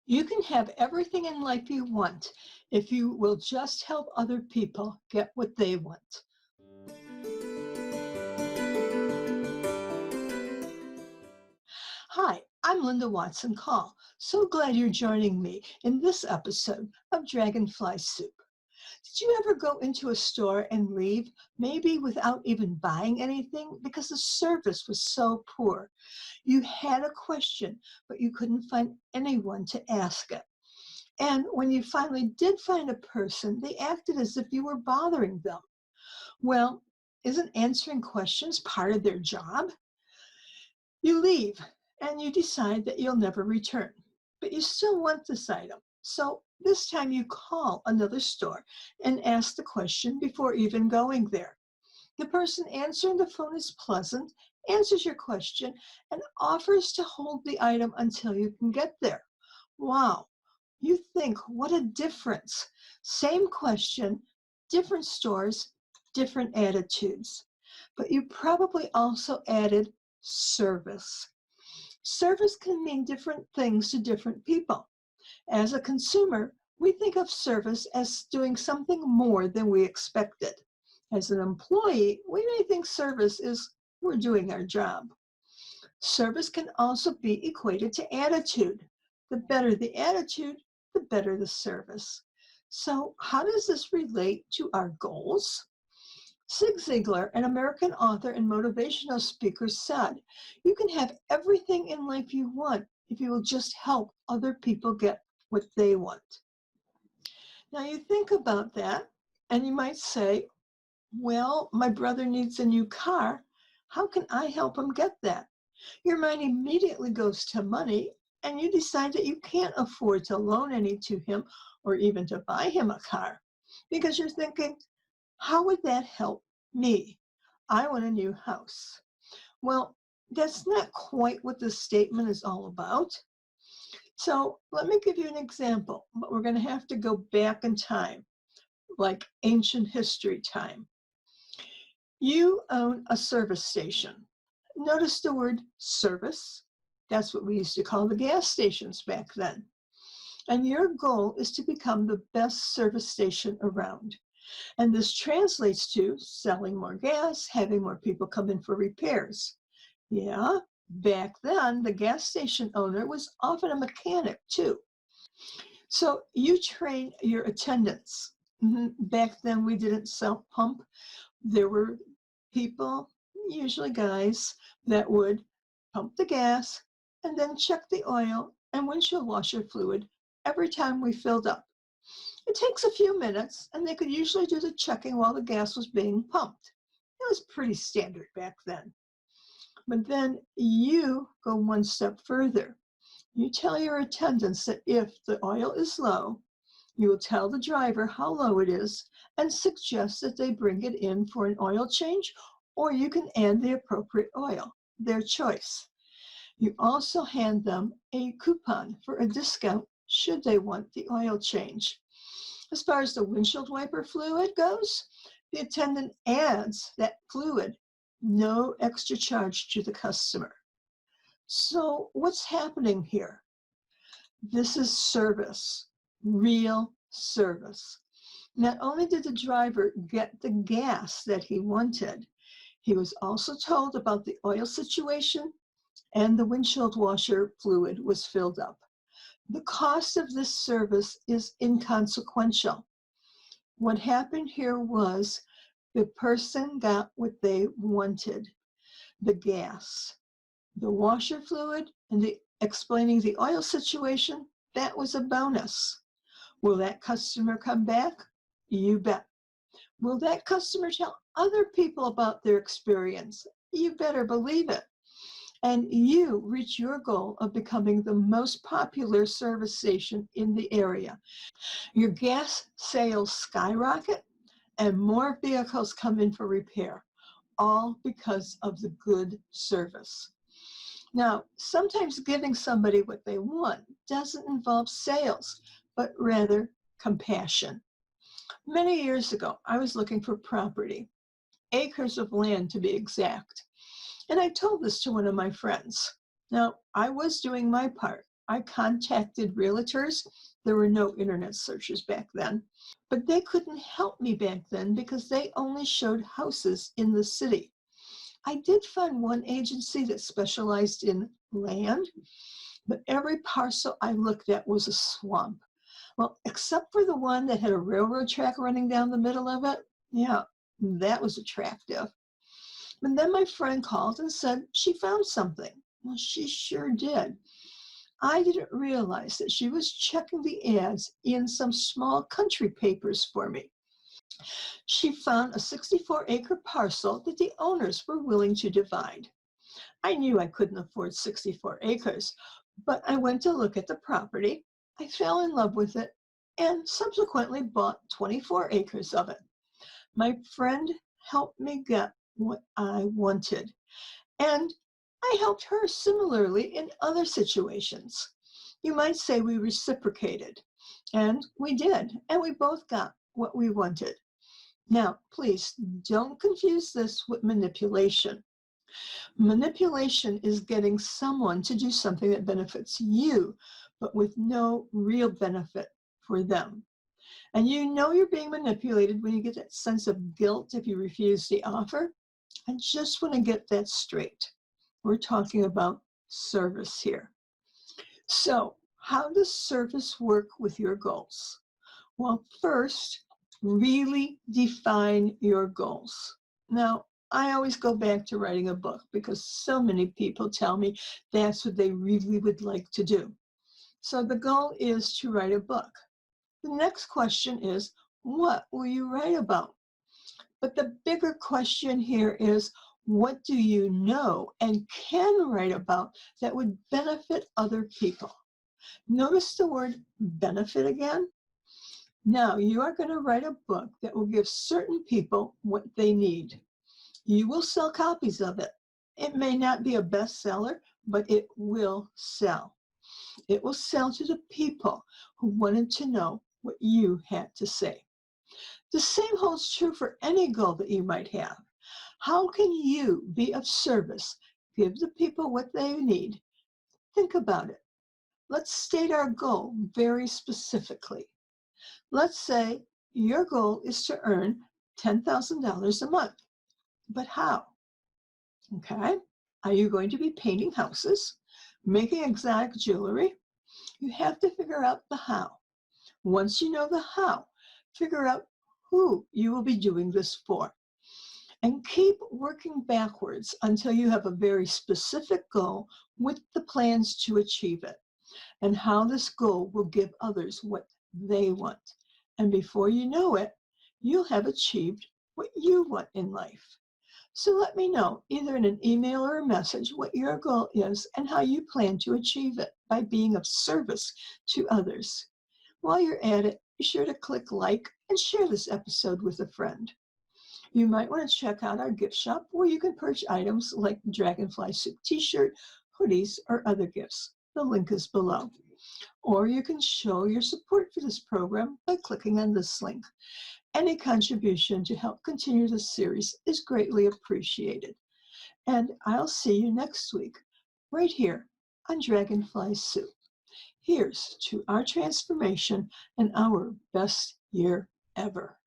You can have everything in life you want if you will just help other people get what they want. Hi, I'm Linda Watson Call. So glad you're joining me in this episode of Dragonfly Soup. Did you ever go into a store and leave, maybe without even buying anything because the service was so poor? You had a question, but you couldn't find anyone to ask it. And when you finally did find a person, they acted as if you were bothering them. Well, isn't answering questions part of their job? You leave and you decide that you'll never return, but you still want this item. So this time you call another store and ask the question before even going there. The person answering the phone is pleasant, answers your question, and offers to hold the item until you can get there. Wow, you think, what a difference. Same question, different stores, different attitudes. But you probably also added service. Service can mean different things to different people. As a consumer, we think of service as doing something more than we expected. As an employee, we may think service is we're doing our job. Service can also be equated to attitude. The better the attitude, the better the service. So how does this relate to our goals? Zig Ziglar, an American author and motivational speaker, said, "You can have everything in life you want if you will just help other people get what they want." Now you think about that and you might say, well, my brother needs a new car. How can I help him get that? Your mind immediately goes to money and you decide that you can't afford to loan any to him or even to buy him a car because you're thinking, how would that help me? I want a new house. Well, that's not quite what this statement is all about. So let me give you an example, but we're going to have to go back in time, like ancient history time. You own a service station. Notice the word service. That's what we used to call the gas stations back then. And your goal is to become the best service station around. And this translates to selling more gas, having more people come in for repairs. Yeah, back then, the gas station owner was often a mechanic too. So you train your attendants. Back then, we didn't self-pump. There were people, usually guys, that would pump the gas and then check the oil and windshield washer fluid every time we filled up. It takes a few minutes, and they could usually do the checking while the gas was being pumped. It was pretty standard back then. But then you go one step further. You tell your attendants that if the oil is low, you will tell the driver how low it is and suggest that they bring it in for an oil change, or you can add the appropriate oil, their choice. You also hand them a coupon for a discount should they want the oil change. As far as the windshield wiper fluid goes, the attendant adds that fluid, no extra charge to the customer. So what's happening here? This is service, real service. Not only did the driver get the gas that he wanted, he was also told about the oil situation and the windshield washer fluid was filled up. The cost of this service is inconsequential. What happened here was the person got what they wanted, the gas. The washer fluid and the explaining the oil situation, that was a bonus. Will that customer come back? You bet. Will that customer tell other people about their experience? You better believe it. And you reach your goal of becoming the most popular service station in the area. Your gas sales skyrocket and more vehicles come in for repair, all because of the good service. Now, sometimes giving somebody what they want doesn't involve sales, but rather compassion. Many years ago, I was looking for property, acres of land to be exact. And I told this to one of my friends. Now, I was doing my part. I contacted realtors. There were no internet searches back then, but they couldn't help me back then because they only showed houses in the city. I did find one agency that specialized in land, but every parcel I looked at was a swamp. Well, except for the one that had a railroad track running down the middle of it. Yeah, that was attractive. And then my friend called and said she found something. Well, she sure did. I didn't realize that she was checking the ads in some small country papers for me. She found a 64-acre parcel that the owners were willing to divide. I knew I couldn't afford 64 acres, but I went to look at the property. I fell in love with it and subsequently bought 24 acres of it. My friend helped me get what I wanted, and I helped her similarly in other situations. You might say we reciprocated, and we did, and we both got what we wanted. Now, please don't confuse this with manipulation. Manipulation is getting someone to do something that benefits you, but with no real benefit for them. And you know you're being manipulated when you get that sense of guilt if you refuse the offer. I just want to get that straight. We're talking about service here. So, how does service work with your goals? Well, first, really define your goals. Now, I always go back to writing a book because so many people tell me that's what they really would like to do. So the goal is to write a book. The next question is, what will you write about? But the bigger question here is, what do you know and can write about that would benefit other people? Notice the word benefit again. Now, you are going to write a book that will give certain people what they need. You will sell copies of it. It may not be a bestseller, but it will sell. It will sell to the people who wanted to know what you had to say. The same holds true for any goal that you might have. How can you be of service, give the people what they need? Think about it. Let's state our goal very specifically. Let's say your goal is to earn $10,000 a month. But how? Okay. Are you going to be painting houses, making exotic jewelry? You have to figure out the how. Once you know the how, figure out who you will be doing this for. And keep working backwards until you have a very specific goal with the plans to achieve it and how this goal will give others what they want. And before you know it, you'll have achieved what you want in life. So let me know, either in an email or a message, what your goal is and how you plan to achieve it by being of service to others. While you're at it, be sure to click like and share this episode with a friend. You might want to check out our gift shop where you can purchase items like Dragonfly Soup t-shirt, hoodies, or other gifts. The link is below. Or you can show your support for this program by clicking on this link. Any contribution to help continue this series is greatly appreciated. And I'll see you next week, right here on Dragonfly Soup. Here's to our transformation and our best year ever.